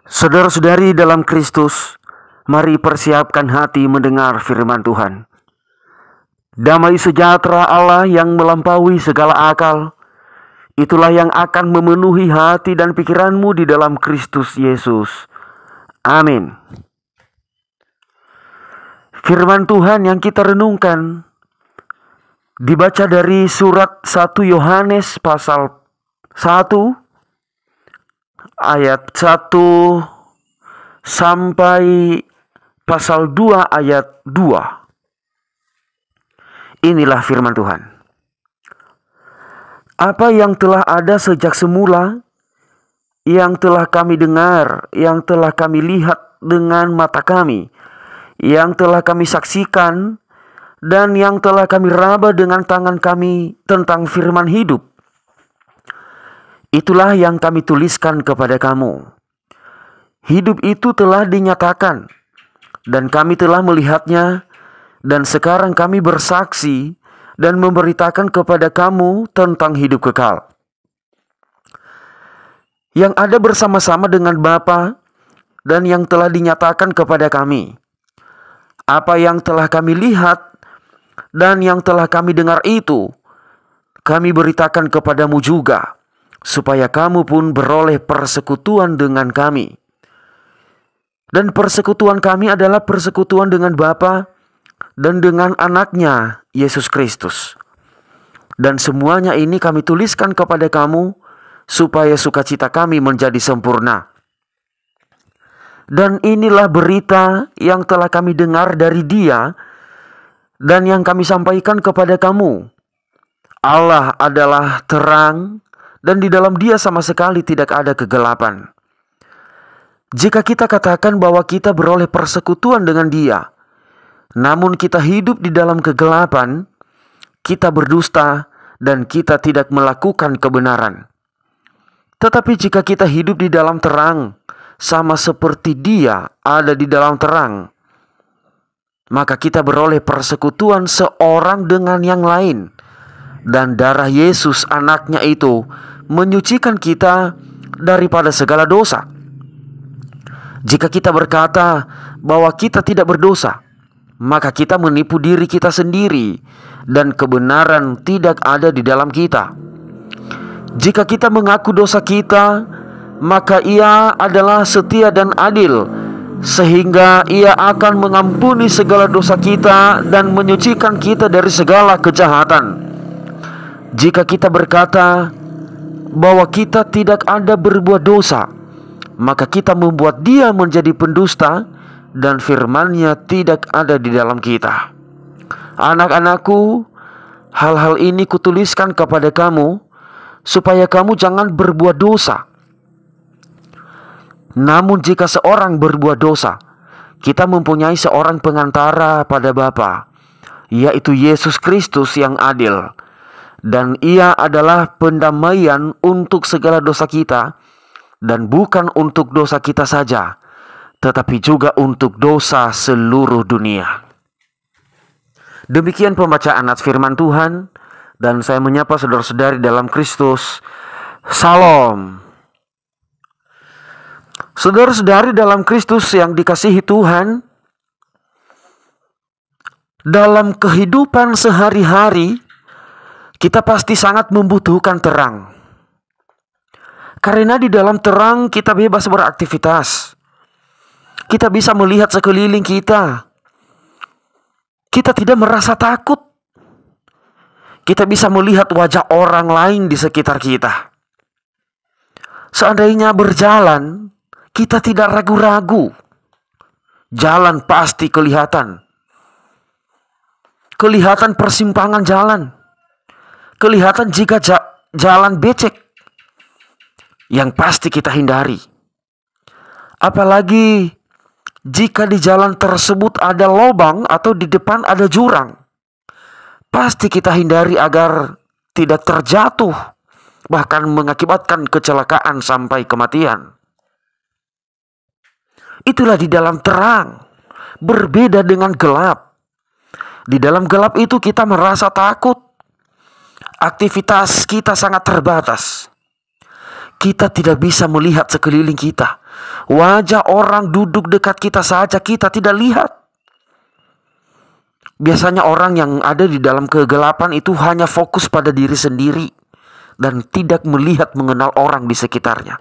Saudara-saudari dalam Kristus, mari persiapkan hati mendengar firman Tuhan. Damai sejahtera Allah yang melampaui segala akal, itulah yang akan memenuhi hati dan pikiranmu di dalam Kristus Yesus. Amin. Firman Tuhan yang kita renungkan dibaca dari surat 1 Yohanes pasal 1 ayat 1 sampai pasal 2 ayat 2. Inilah firman Tuhan. Apa yang telah ada sejak semula, yang telah kami dengar, yang telah kami lihat dengan mata kami, yang telah kami saksikan, dan yang telah kami raba dengan tangan kami tentang firman hidup, itulah yang kami tuliskan kepada kamu. Hidup itu telah dinyatakan, dan kami telah melihatnya, dan sekarang kami bersaksi dan memberitakan kepada kamu tentang hidup kekal, yang ada bersama-sama dengan Bapa dan yang telah dinyatakan kepada kami. Apa yang telah kami lihat dan yang telah kami dengar itu, kami beritakan kepadamu juga, supaya kamu pun beroleh persekutuan dengan kami. Dan persekutuan kami adalah persekutuan dengan Bapa dan dengan anaknya, Yesus Kristus. Dan semuanya ini kami tuliskan kepada kamu, supaya sukacita kami menjadi sempurna. Dan inilah berita yang telah kami dengar dari Dia, dan yang kami sampaikan kepada kamu. Allah adalah terang, dan di dalam Dia sama sekali tidak ada kegelapan. Jika kita katakan bahwa kita beroleh persekutuan dengan Dia, namun kita hidup di dalam kegelapan, kita berdusta dan kita tidak melakukan kebenaran. Tetapi jika kita hidup di dalam terang, sama seperti Dia ada di dalam terang, maka kita beroleh persekutuan seorang dengan yang lain. Dan darah Yesus anaknya itu menyucikan kita daripada segala dosa. Jika kita berkata bahwa kita tidak berdosa, maka kita menipu diri kita sendiri dan kebenaran tidak ada di dalam kita. Jika kita mengaku dosa kita, maka Ia adalah setia dan adil, sehingga Ia akan mengampuni segala dosa kita dan menyucikan kita dari segala kejahatan. Jika kita berkata bahwa kita tidak ada berbuat dosa, maka kita membuat Dia menjadi pendusta dan firman-Nya tidak ada di dalam kita. Anak-anakku, hal-hal ini kutuliskan kepada kamu, supaya kamu jangan berbuat dosa. Namun jika seorang berbuat dosa, kita mempunyai seorang pengantara pada Bapa, yaitu Yesus Kristus yang adil. Dan Ia adalah pendamaian untuk segala dosa kita, dan bukan untuk dosa kita saja, tetapi juga untuk dosa seluruh dunia. Demikian pembacaan ayat firman Tuhan, dan saya menyapa saudara-saudari dalam Kristus. Salam. Saudara-saudari dalam Kristus yang dikasihi Tuhan, dalam kehidupan sehari-hari kita pasti sangat membutuhkan terang. Karena di dalam terang kita bebas beraktivitas. Kita bisa melihat sekeliling kita. Kita tidak merasa takut. Kita bisa melihat wajah orang lain di sekitar kita. Seandainya berjalan, kita tidak ragu-ragu. Jalan pasti kelihatan. Kelihatan persimpangan jalan. Kelihatan jika jalan becek, yang pasti kita hindari. Apalagi jika di jalan tersebut ada lubang atau di depan ada jurang, pasti kita hindari agar tidak terjatuh, bahkan mengakibatkan kecelakaan sampai kematian. Itulah di dalam terang, berbeda dengan gelap. Di dalam gelap itu kita merasa takut. Aktivitas kita sangat terbatas. kita tidak bisa melihat sekeliling kita. Wajah orang duduk dekat kita saja kita tidak lihat. Biasanya orang yang ada di dalam kegelapan itu hanya fokus pada diri sendiri dan tidak melihat mengenal orang di sekitarnya.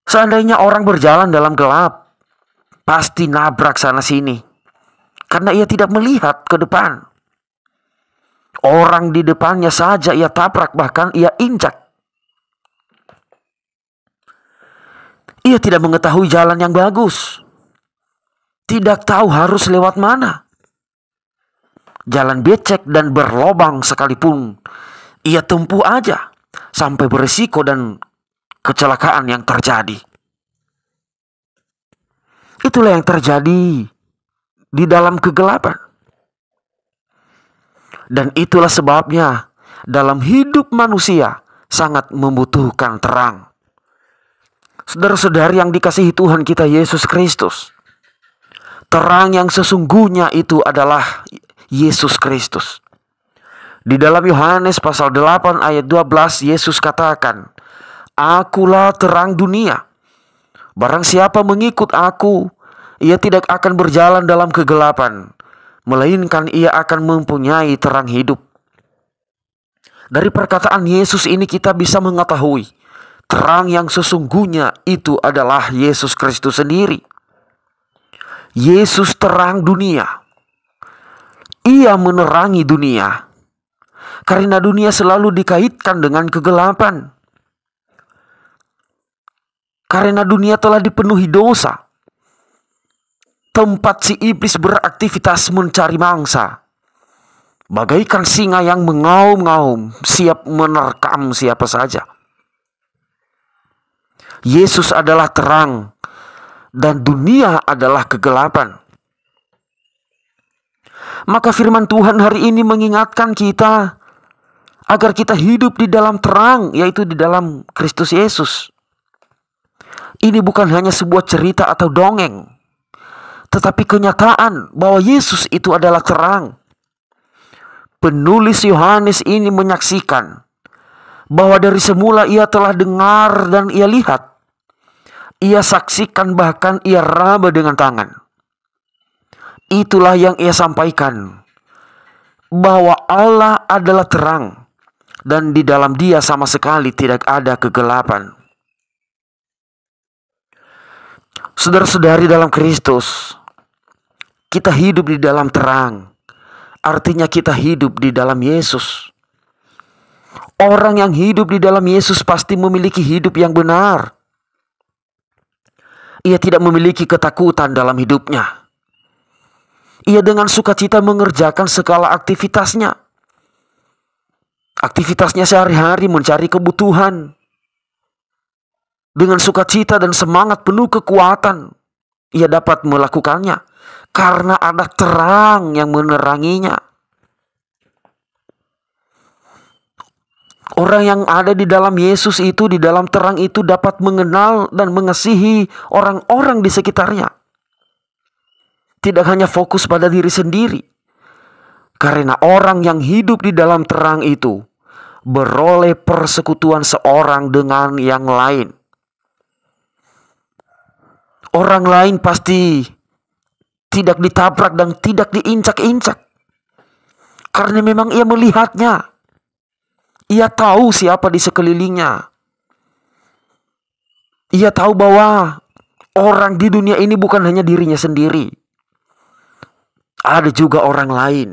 Seandainya orang berjalan dalam gelap, pasti nabrak sana sini karena ia tidak melihat ke depan. Orang di depannya saja ia tabrak, bahkan ia injak. Ia tidak mengetahui jalan yang bagus. Tidak tahu harus lewat mana. Jalan becek dan berlobang sekalipun ia tempuh aja sampai berisiko dan kecelakaan yang terjadi. Itulah yang terjadi di dalam kegelapan. Dan itulah sebabnya dalam hidup manusia sangat membutuhkan terang. Saudara-saudari yang dikasihi Tuhan kita Yesus Kristus, terang yang sesungguhnya itu adalah Yesus Kristus. Di dalam Yohanes pasal 8 ayat 12 Yesus katakan, "Akulah terang dunia. Barang siapa mengikut aku, ia tidak akan berjalan dalam kegelapan, melainkan ia akan mempunyai terang hidup." Dari perkataan Yesus ini kita bisa mengetahui terang yang sesungguhnya itu adalah Yesus Kristus sendiri. Yesus terang dunia. Ia menerangi dunia. Karena dunia selalu dikaitkan dengan kegelapan. Karena dunia telah dipenuhi dosa. Tempat si iblis beraktivitas mencari mangsa. Bagaikan singa yang mengaum-ngaum, siap menerkam siapa saja. Yesus adalah terang dan dunia adalah kegelapan. Maka firman Tuhan hari ini mengingatkan kita agar kita hidup di dalam terang, yaitu di dalam Kristus Yesus. Ini bukan hanya sebuah cerita atau dongeng, tetapi kenyataan bahwa Yesus itu adalah terang. Penulis Yohanes ini menyaksikan bahwa dari semula ia telah dengar dan ia lihat. Ia saksikan, bahkan ia raba dengan tangan. Itulah yang ia sampaikan, bahwa Allah adalah terang dan di dalam Dia sama sekali tidak ada kegelapan. Saudara-saudari dalam Kristus, kita hidup di dalam terang. Artinya kita hidup di dalam Yesus. Orang yang hidup di dalam Yesus pasti memiliki hidup yang benar. Ia tidak memiliki ketakutan dalam hidupnya. Ia dengan sukacita mengerjakan segala aktivitasnya. Aktivitasnya sehari-hari mencari kebutuhan. Dengan sukacita dan semangat penuh kekuatan, ia dapat melakukannya karena ada terang yang meneranginya. Orang yang ada di dalam Yesus itu, di dalam terang itu dapat mengenal dan mengasihi orang-orang di sekitarnya. Tidak hanya fokus pada diri sendiri. Karena orang yang hidup di dalam terang itu beroleh persekutuan seorang dengan yang lain. Orang lain pasti tidak ditabrak dan tidak diinjak-injak. Karena memang ia melihatnya. Ia tahu siapa di sekelilingnya. Ia tahu bahwa orang di dunia ini bukan hanya dirinya sendiri. Ada juga orang lain.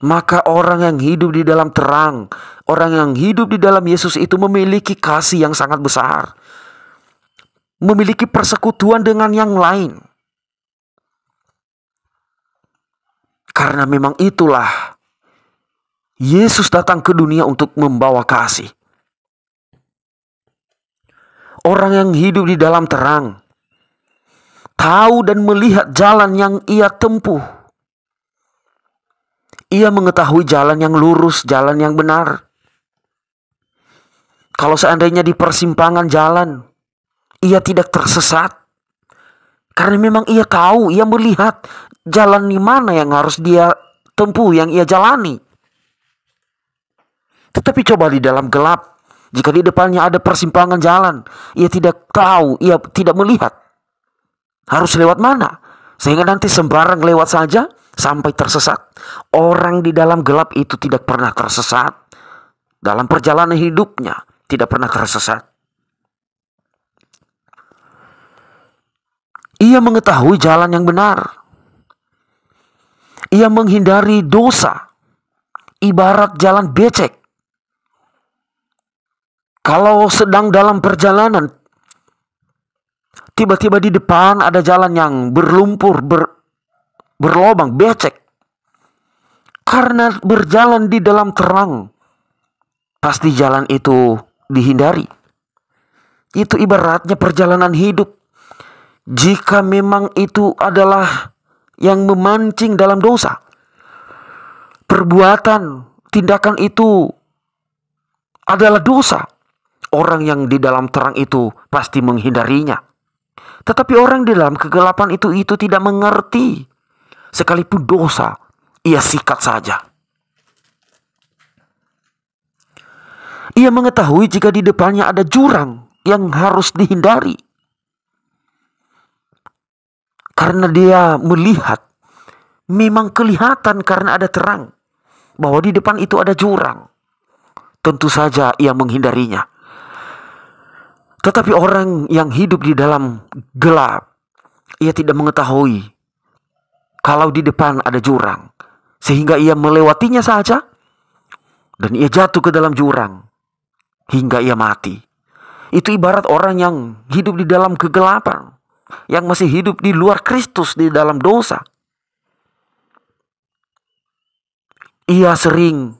Maka orang yang hidup di dalam terang, orang yang hidup di dalam Yesus itu memiliki kasih yang sangat besar. Memiliki persekutuan dengan yang lain. Karena memang itulah Yesus datang ke dunia untuk membawa kasih. Orang yang hidup di dalam terang tahu dan melihat jalan yang ia tempuh. Ia mengetahui jalan yang lurus, jalan yang benar. Kalau seandainya di persimpangan jalan, ia tidak tersesat. Karena memang ia tahu, ia melihat jalan di mana yang harus dia tempuh, yang ia jalani. Tetapi coba di dalam gelap, jika di depannya ada persimpangan jalan, ia tidak tahu, ia tidak melihat harus lewat mana, sehingga nanti sembarang lewat saja sampai tersesat. Orang di dalam gelap itu tidak pernah tersesat. Dalam perjalanan hidupnya tidak pernah tersesat. Ia mengetahui jalan yang benar. Ia menghindari dosa, ibarat jalan becek. Kalau sedang dalam perjalanan, tiba-tiba di depan ada jalan yang berlumpur, berlobang, becek. Karena berjalan di dalam terang, pasti jalan itu dihindari. Itu ibaratnya perjalanan hidup. Jika memang itu adalah yang memancing dalam dosa, perbuatan, tindakan itu adalah dosa, orang yang di dalam terang itu pasti menghindarinya. Tetapi orang di dalam kegelapan itu tidak mengerti. Sekalipun dosa, ia sikat saja. Ia mengetahui jika di depannya ada jurang yang harus dihindari. Karena dia melihat, memang kelihatan karena ada terang, bahwa di depan itu ada jurang. Tentu saja ia menghindarinya. Tetapi orang yang hidup di dalam gelap, ia tidak mengetahui kalau di depan ada jurang, sehingga ia melewatinya saja, dan ia jatuh ke dalam jurang hingga ia mati. Itu ibarat orang yang hidup di dalam kegelapan, yang masih hidup di luar Kristus, di dalam dosa. Ia sering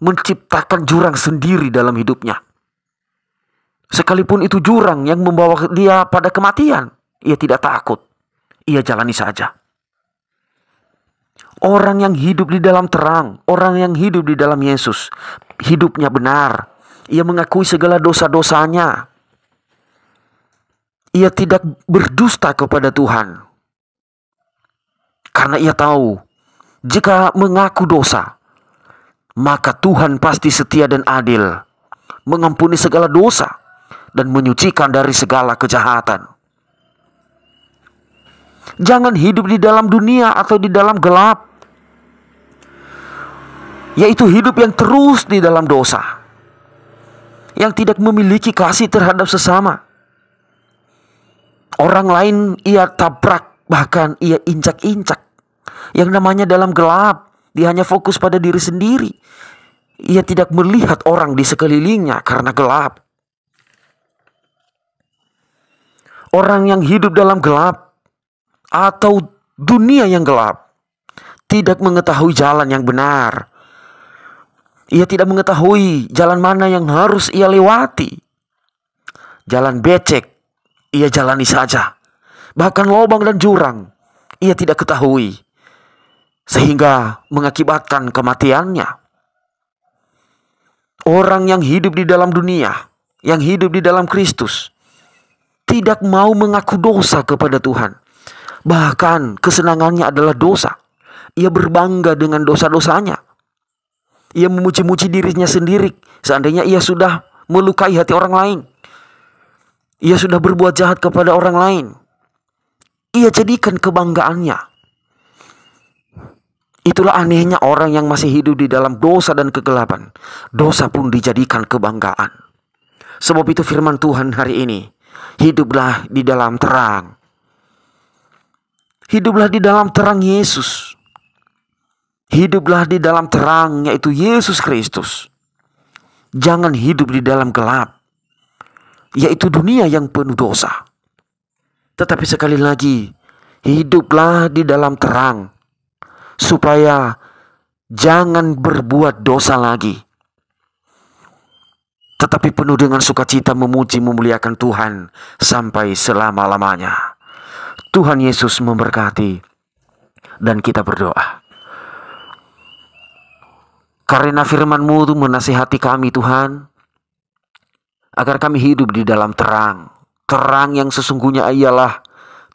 menciptakan jurang sendiri dalam hidupnya. Sekalipun itu jurang yang membawa dia pada kematian, ia tidak takut. Ia jalani saja. Orang yang hidup di dalam terang, orang yang hidup di dalam Yesus, hidupnya benar. Ia mengakui segala dosa-dosanya. Ia tidak berdusta kepada Tuhan. Karena ia tahu, jika mengaku dosa, maka Tuhan pasti setia dan adil, mengampuni segala dosa dan menyucikan dari segala kejahatan. Jangan hidup di dalam dunia atau di dalam gelap, yaitu hidup yang terus di dalam dosa, yang tidak memiliki kasih terhadap sesama. Orang lain ia tabrak, bahkan ia injak-injak. Yang namanya dalam gelap, dia hanya fokus pada diri sendiri. Ia tidak melihat orang di sekelilingnya karena gelap. Orang yang hidup dalam gelap atau dunia yang gelap tidak mengetahui jalan yang benar. Ia tidak mengetahui jalan mana yang harus ia lewati. Jalan becek ia jalani saja. Bahkan lubang dan jurang ia tidak ketahui, sehingga mengakibatkan kematiannya. Orang yang hidup di dalam dunia, yang hidup di dalam Kristus, tidak mau mengaku dosa kepada Tuhan. Bahkan kesenangannya adalah dosa. Ia berbangga dengan dosa-dosanya. Ia memuji-muji dirinya sendiri, seandainya ia sudah melukai hati orang lain. Ia sudah berbuat jahat kepada orang lain. Ia jadikan kebanggaannya. Itulah anehnya orang yang masih hidup di dalam dosa dan kegelapan. Dosa pun dijadikan kebanggaan. Sebab itu firman Tuhan hari ini, hiduplah di dalam terang. Hiduplah di dalam terang Yesus. Hiduplah di dalam terang, yaitu Yesus Kristus. Jangan hidup di dalam gelap, yaitu dunia yang penuh dosa. Tetapi sekali lagi, hiduplah di dalam terang, supaya jangan berbuat dosa lagi, tetapi penuh dengan sukacita memuji memuliakan Tuhan sampai selama-lamanya. Tuhan Yesus memberkati, dan kita berdoa. Karena firman-Mu itu menasihati kami Tuhan, agar kami hidup di dalam terang. Terang yang sesungguhnya ialah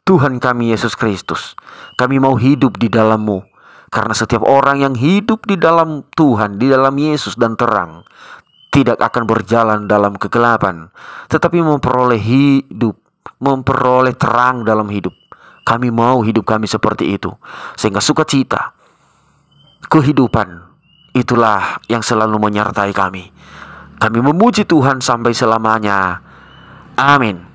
Tuhan kami Yesus Kristus. Kami mau hidup di dalam-Mu. Karena setiap orang yang hidup di dalam Tuhan, di dalam Yesus dan terang, tidak akan berjalan dalam kegelapan, tetapi memperoleh hidup, memperoleh terang dalam hidup. Kami mau hidup kami seperti itu, sehingga sukacita, kehidupan, itulah yang selalu menyertai kami. Kami memuji Tuhan sampai selamanya. Amin.